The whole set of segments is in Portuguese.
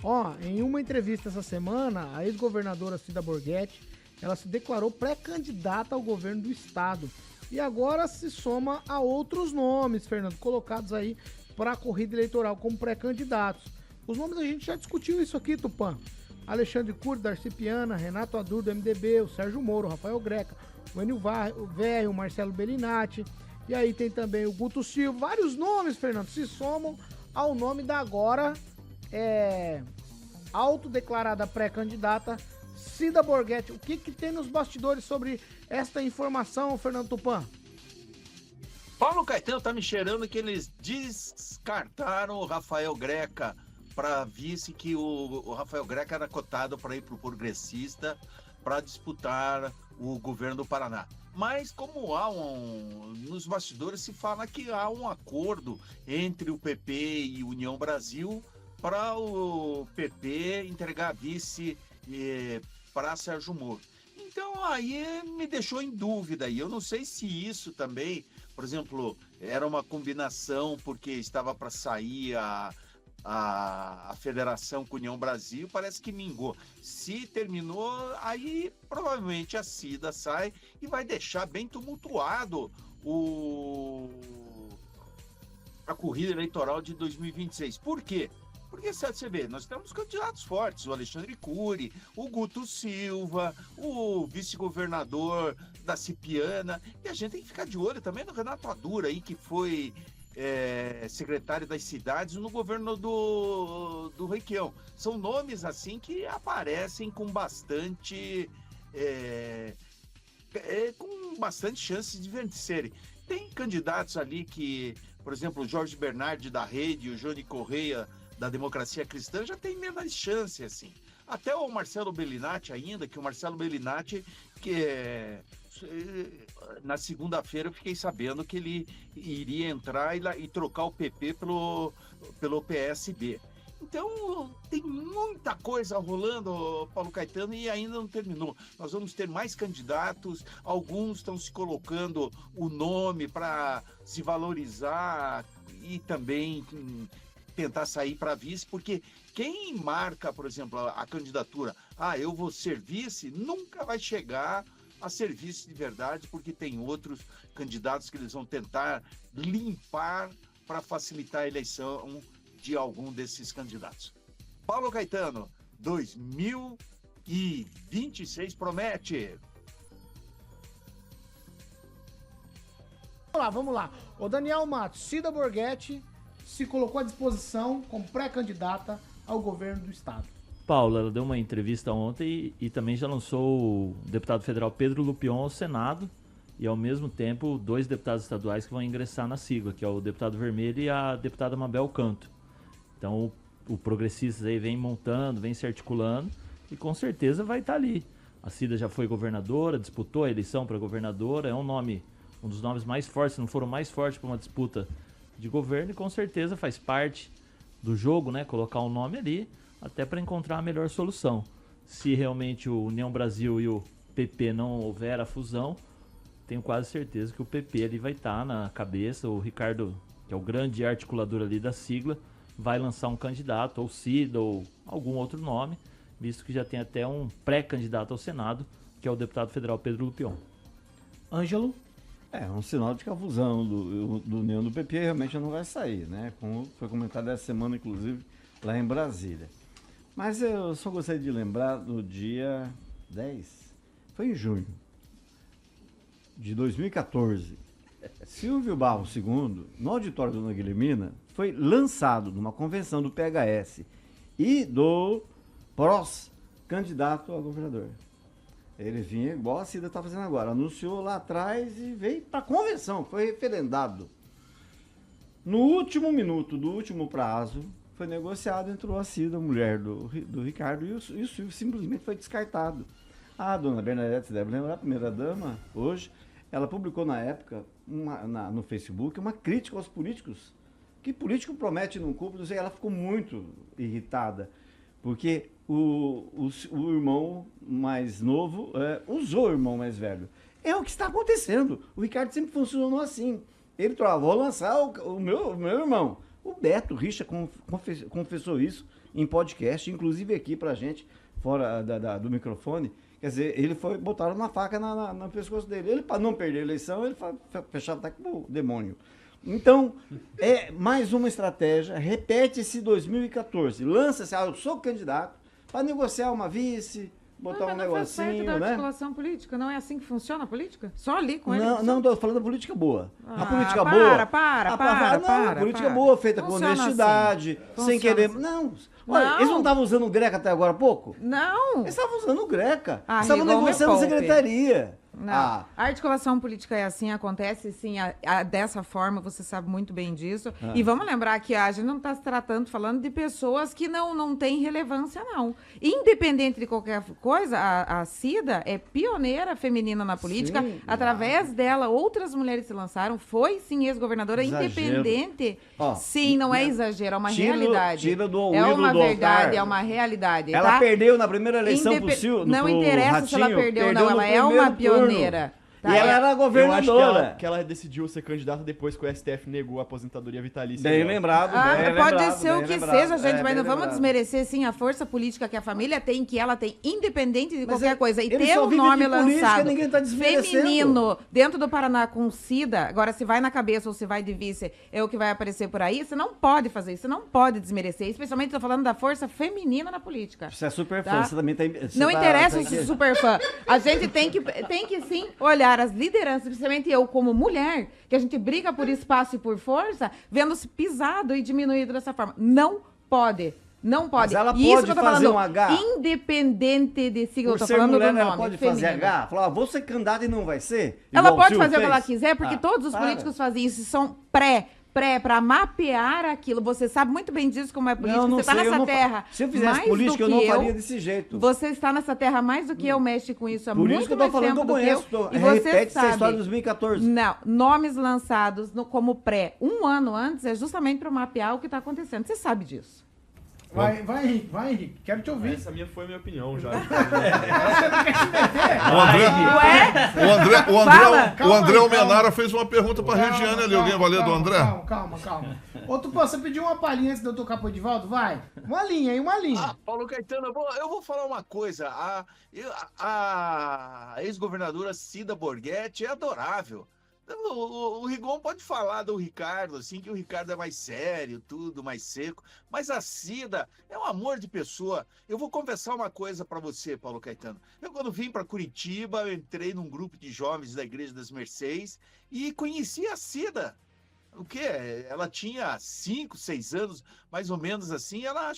Ó, em uma entrevista essa semana, a ex-governadora Cida Borghetti, ela se declarou pré-candidata ao governo do estado. E agora se soma a outros nomes, Fernando, colocados aí para a corrida eleitoral como pré-candidatos. Os nomes a gente já discutiu isso aqui, Tupã. Alexandre Cury, Darcy Piana, Renato Adur do MDB, o Sérgio Moro, o Rafael Greca, o Enio Velho, o Marcelo Bellinati. E aí tem também o Guto Silva. Vários nomes, Fernando, se somam ao nome da agora autodeclarada pré-candidata Cida Borghetti. O que tem nos bastidores sobre esta informação, Fernando Tupã? Paulo Caetano tá me cheirando que eles descartaram o Rafael Greca para vice, que o Rafael Greca era cotado para ir para o Progressista para disputar o governo do Paraná. Mas como nos bastidores se fala que há um acordo entre o PP e União Brasil para o PP entregar a vice para Sérgio Moro. Então aí me deixou em dúvida, e eu não sei se isso também, por exemplo, era uma combinação porque estava para sair a federação com a União Brasil, parece que mingou. Se terminou, aí provavelmente a Cida sai e vai deixar bem tumultuado a corrida eleitoral de 2026. Por quê? Porque, você vê, nós temos candidatos fortes, o Alexandre Cury, o Guto Silva, o vice-governador da Cipiana, e a gente tem que ficar de olho também no Renato Adur, aí, que foi secretário das cidades no governo do Requião. São nomes, assim, que aparecem com bastante chance de vencerem. Tem candidatos ali que, por exemplo, o Jorge Bernardi da Rede e o Johnny Correia da Democracia Cristã já tem menos chance, assim. Até o Marcelo Bellinati ainda, que o Marcelo Bellinati, na segunda-feira eu fiquei sabendo que ele iria entrar e trocar o PP pelo PSB. Então, tem muita coisa rolando, Paulo Caetano, e ainda não terminou. Nós vamos ter mais candidatos, alguns estão se colocando o nome para se valorizar e também tentar sair para vice, porque quem marca, por exemplo, a candidatura, eu vou ser vice, nunca vai chegar a ser vice de verdade, porque tem outros candidatos que eles vão tentar limpar para facilitar a eleição de algum desses candidatos. Paulo Caetano, 2026 promete. Vamos lá. O Daniel Matos, Cida Borghetti se colocou à disposição como pré-candidata ao governo do estado. Paula, ela deu uma entrevista ontem e também já lançou o deputado federal Pedro Lupion ao Senado e, ao mesmo tempo, 2 deputados estaduais que vão ingressar na sigla, que é o deputado Vermelho e a deputada Mabel Canto. Então, o Progressistas aí vem montando, vem se articulando e com certeza vai estar ali. A Cida já foi governadora, disputou a eleição para governadora, é um dos nomes mais fortes, se não for o mais forte para uma disputa de governo, e com certeza faz parte do jogo, né, colocar um nome ali, até para encontrar a melhor solução. Se realmente o União Brasil e o PP não houver a fusão, tenho quase certeza que o PP ali vai estar na cabeça. O Ricardo, que é o grande articulador ali da sigla, vai lançar um candidato, ou Cida, ou algum outro nome, visto que já tem até um pré-candidato ao Senado, que é o deputado federal Pedro Lupion. Ângelo? É um sinal de que a fusão do União do PP realmente não vai sair, né? Como foi comentado essa semana, inclusive, lá em Brasília. Mas eu só gostaria de lembrar no dia 10, foi em junho de 2014, Silvio Barros II, no auditório do Dona Guilhermina, foi lançado numa convenção do PHS e do PROS, candidato a governador. Ele vinha igual a Cida está fazendo agora, anunciou lá atrás e veio para a convenção, foi referendado. No último minuto do último prazo, foi negociado, entrou a Cida, mulher do Ricardo, e o Silvio simplesmente foi descartado. A dona Bernadette, você deve lembrar, a primeira-dama, hoje, ela publicou na época, no Facebook, uma crítica aos políticos. Que político promete e não cumpre, não sei, ela ficou muito irritada, porque o irmão mais novo usou o irmão mais velho. É o que está acontecendo. O Ricardo sempre funcionou assim. Ele falou, vou lançar o meu irmão. O Beto Richa confessou isso em podcast, inclusive aqui pra gente, fora do microfone. Quer dizer, botaram uma faca no pescoço dele. Ele, para não perder a eleição, ele fechava até com o demônio. Então, é mais uma estratégia, repete-se 2014, lança-se, eu sou candidato, para negociar uma vice, botar um negocinho, faz parte da né? articulação política, não é assim que funciona a política? Só ali com ele? Não, estou falando da política boa. A política para, boa... para, a política boa, feita com Funciona honestidade, assim. sem querer... Assim. Não, olha, Não. eles não estavam usando o Greca até agora há pouco? Não. Eles estavam usando o Greca. Ah, Estavam Rigon, me negociando a poupe. secretaria. Não. Ah. A articulação política é assim, acontece sim, dessa forma, você sabe muito bem disso. E vamos lembrar que a gente não está se tratando, falando de pessoas que não têm relevância, não. Independente de qualquer coisa, a Cida é pioneira feminina na política. Sim, através dela, outras mulheres se lançaram. Foi, sim, ex-governadora Exagero. independente. Ó, sim, não é exagero, é uma tira realidade. tira do é ouvido uma do verdade, altar. é uma realidade. Ela tá? perdeu na primeira eleição pro Não interessa se ela Ratinho, perdeu ou não, no ela é uma primeiro turno. pioneira. Tá? E ela era Eu acho governadora. que ela decidiu ser candidata depois que o STF negou a aposentadoria vitalícia. Bem dela. lembrado, bem Pode lembrado, ser o bem que lembrado. seja, gente, mas bem não vamos lembrado. desmerecer, sim, a força política que a família tem, que ela tem, independente de qualquer coisa. E ele ter só um vive nome de política, lançado ninguém tá desmerecendo. feminino dentro do Paraná com Cida, agora se vai na cabeça ou se vai de vice, é o que vai aparecer por aí, você não pode fazer isso, você não pode desmerecer, especialmente tô falando da força feminina na política. Você é super fã, Tá? você também tem... Não interessa se é super fã. A gente tem que sim olhar as lideranças, principalmente eu como mulher, que a gente briga por espaço e por força, vendo-se pisado e diminuído dessa forma. Não pode. Não pode. Mas ela E isso pode que eu tô fazer falando, um H? Independente de sigla, eu Por tô ser falando mulher, do nome. ela pode fazer feminino. H? Falar, vou ser candidata e não vai ser? Ela Igual pode Gil fazer o que fez? ela quiser, porque todos os para. políticos fazem isso, são para mapear aquilo. Você sabe muito bem disso como é política. Não Você está sei, eu nessa não terra. Se eu fizesse mais política, eu do não que faria desse jeito. Você está nessa terra mais do que eu, mexe com isso há Por muito isso que eu tô mais falando que tempo eu do conheço. que eu. E você Repete essa sabe. história de 2014. Não, nomes lançados como pré, um ano antes, é justamente para mapear o que está acontecendo. Você sabe disso. Vai, Henrique, quero te ouvir. Essa foi a minha opinião já. O André Almenara fez uma pergunta pra Regiane ali. Alguém vai ler do André? Calma. Ô, Tupã, você pediu uma palhinha antes de eu tocar pro Edivaldo? Vai. Uma linha, hein? Uma linha. Paulo Caetano, eu vou falar uma coisa. A ex-governadora Cida Borghetti é adorável. O Rigon pode falar do Ricardo, assim, que o Ricardo é mais sério, tudo, mais seco. Mas a Cida é um amor de pessoa. Eu vou confessar uma coisa para você, Paulo Caetano. Eu, quando vim para Curitiba, eu entrei num grupo de jovens da Igreja das Mercês e conheci a Cida. O quê? Ela tinha 5, 6 anos, mais ou menos assim. Ela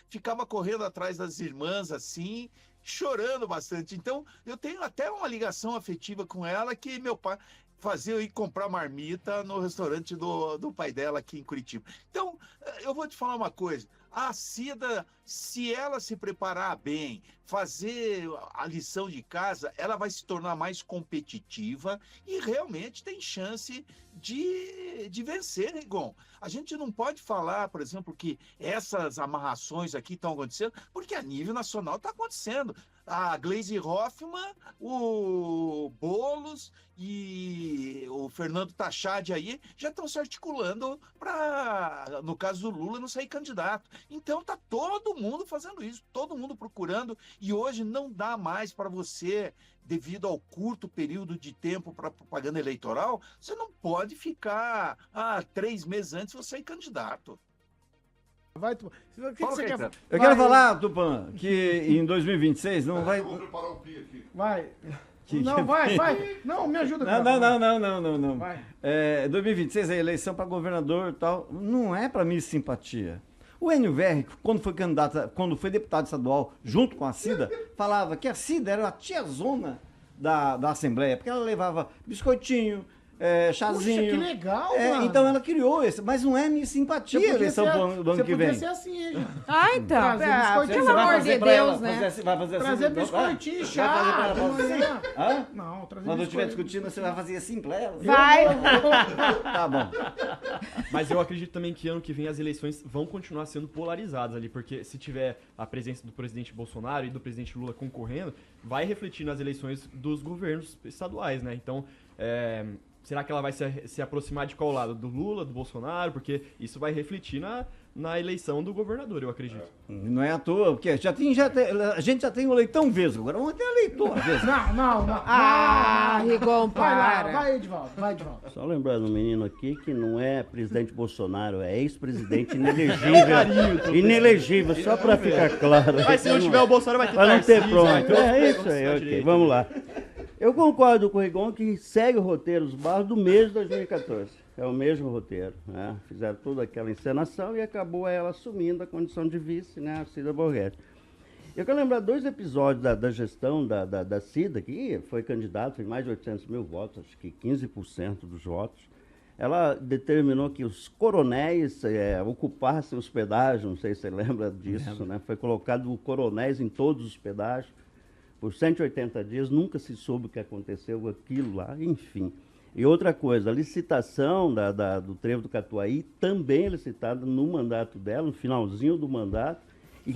ficava correndo atrás das irmãs, assim, chorando bastante. Então, eu tenho até uma ligação afetiva com ela que meu pai fazia eu ir comprar marmita no restaurante do pai dela aqui em Curitiba. Então, eu vou te falar uma coisa. A Cida, se ela se preparar bem, fazer a lição de casa, ela vai se tornar mais competitiva e realmente tem chance de vencer, Rigon. A gente não pode falar, por exemplo, que essas amarrações aqui estão acontecendo, porque a nível nacional está acontecendo. A Gleisi Hoffmann, o Boulos e o Fernando Tachad aí já estão se articulando para, no caso do Lula, não sair candidato. Então tá todo mundo fazendo isso, todo mundo procurando, e hoje não dá mais para você, devido ao curto período de tempo para propaganda eleitoral, você não pode ficar 3 meses antes de você ir candidato. Vai, Tupã. O que você quer? Eu quero falar, Tupã, que em 2026 não vai... Eu vou preparar o pi aqui. Vai. Que- Não, vai. Não, me ajuda. Não. Vai. 2026 a eleição para governador e tal, não é para mim simpatia. O Enio Verri, quando foi deputado estadual junto com a Cida, falava que a Cida era a tiazona da Assembleia, porque ela levava biscoitinho, chazinho. Puxa, que legal, mano. Então ela criou esse, mas não é minha simpatia a eleição do ano que vem. Você podia ser assim, hein, gente? Então, Trazer biscoitinho. pelo Você vai amor fazer de pra ela, Deus, né? vai fazer Trazer assim, biscoitinho, vai chá. fazer pra ela, de manhã. Hã? Não, trazer Quando eu estiver biscoitinho. discutindo, você vai fazer assim pra ela? Vai. Tá bom. Mas eu acredito também que ano que vem as eleições vão continuar sendo polarizadas ali, porque se tiver a presença do presidente Bolsonaro e do presidente Lula concorrendo, vai refletir nas eleições dos governos estaduais, né? Então, será que ela vai se aproximar de qual lado? Do Lula, do Bolsonaro? Porque isso vai refletir na eleição do governador, eu acredito. Não é à toa, porque a gente já tem o leitão vesgo, agora vamos ter eleitor vesgo. Não. Rigon, Vai lá, para. vai, Edivaldo. Só lembrando o menino aqui que não é presidente Bolsonaro, é ex-presidente inelegível. Inelegível, só pra ficar claro. Mas se não tiver o Bolsonaro, vai ter Pra não ter Tarcísio, pronto. vai ter É isso aí, ok. Vamos lá. Eu concordo com o Rigon que segue o roteiro dos Barros do mês de 2014. É o mesmo roteiro, né? Fizeram toda aquela encenação e acabou ela assumindo a condição de vice, né? A Cida Borghetti. Eu quero lembrar 2 episódios da gestão da Cida, que foi candidata em mais de 800 mil votos, acho que 15% dos votos. Ela determinou que os coronéis ocupassem os pedágios, não sei se você lembra disso, né? Foi colocado coronéis em todos os pedágios por 180 dias, nunca se soube o que aconteceu com aquilo lá, enfim. E outra coisa, a licitação do trevo do Catuaí também é licitada no mandato dela, no finalzinho do mandato. E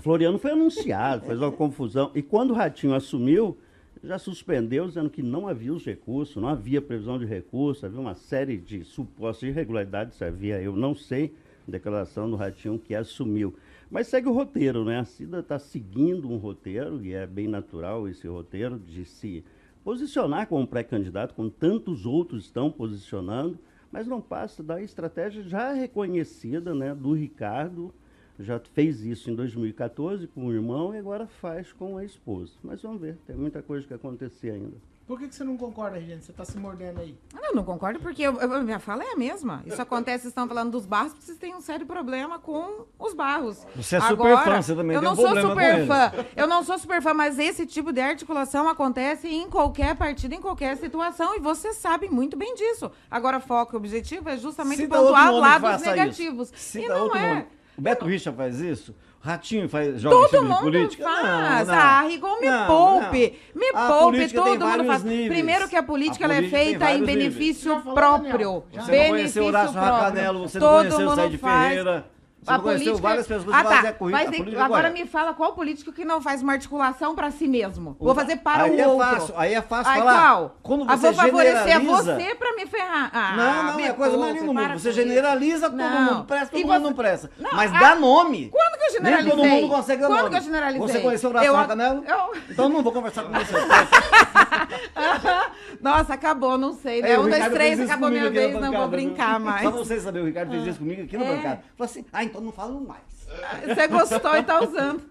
Floriano foi anunciado, fez uma confusão. E quando o Ratinho assumiu, já suspendeu, dizendo que não havia os recursos, não havia previsão de recursos, havia uma série de supostas irregularidades, havia, eu não sei, declaração do Ratinho que assumiu. Mas segue o roteiro, né? A Cida está seguindo um roteiro, e é bem natural esse roteiro, de se posicionar como pré-candidato, como tantos outros estão posicionando, mas não passa da estratégia já reconhecida, né, do Ricardo. Já fez isso em 2014 com o irmão e agora faz com a esposa. Mas vamos ver, tem muita coisa que acontecer ainda. Por que você não concorda, Regiane? Você tá se mordendo aí. Eu não concordo porque minha fala é a mesma. Isso acontece, vocês estão falando dos Barros, porque vocês têm um sério problema com os Barros. Você é super fã, você também tem um problema com eles. Eu não sou super fã, mas esse tipo de articulação acontece em qualquer partido, em qualquer situação, e vocês sabem muito bem disso. Agora, foco e objetivo é justamente pontuar lados negativos. E não é. O Beto Richa faz isso? O Ratinho joga esse tipo de política? Faz. Não. Rigon, me poupe, todo mundo faz. Níveis. Primeiro que a política ela é feita em benefício próprio. Você não conheceu Horácio Racanelo, você não conheceu o Zé de Ferreira. Você não conheceu várias pessoas que fazem a política. Agora me fala qual político que não faz uma articulação para si mesmo. Vou fazer para o outro. Aí é fácil falar. Qual? Quando você vou favorecer generaliza... você para me ferrar. Não, é a coisa mais linda do mundo. Você generaliza, todo mundo presta, todo mundo não presta. Não, mas dá nome. Quando que eu generalizei? Nem todo mundo consegue dar nome. Quando que eu generalizei? Você conheceu o Horácio Racanelo? Então não vou conversar com você. Nossa, acabou, não sei. Né? 1, 2, 3, acabou minha vez, não vou brincar mais. Só você saber, o Ricardo fez isso comigo aqui na bancada. Falou assim, então não falo mais. Você gostou e tá usando.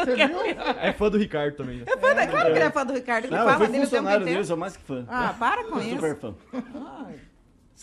Você viu? É fã do Ricardo também. Né? Claro que ele é fã do Ricardo. Ele Não, fala eu fui dele o tempo funcionário inteiro. dele, sou mais que fã. Para com isso. Super fã. Ai,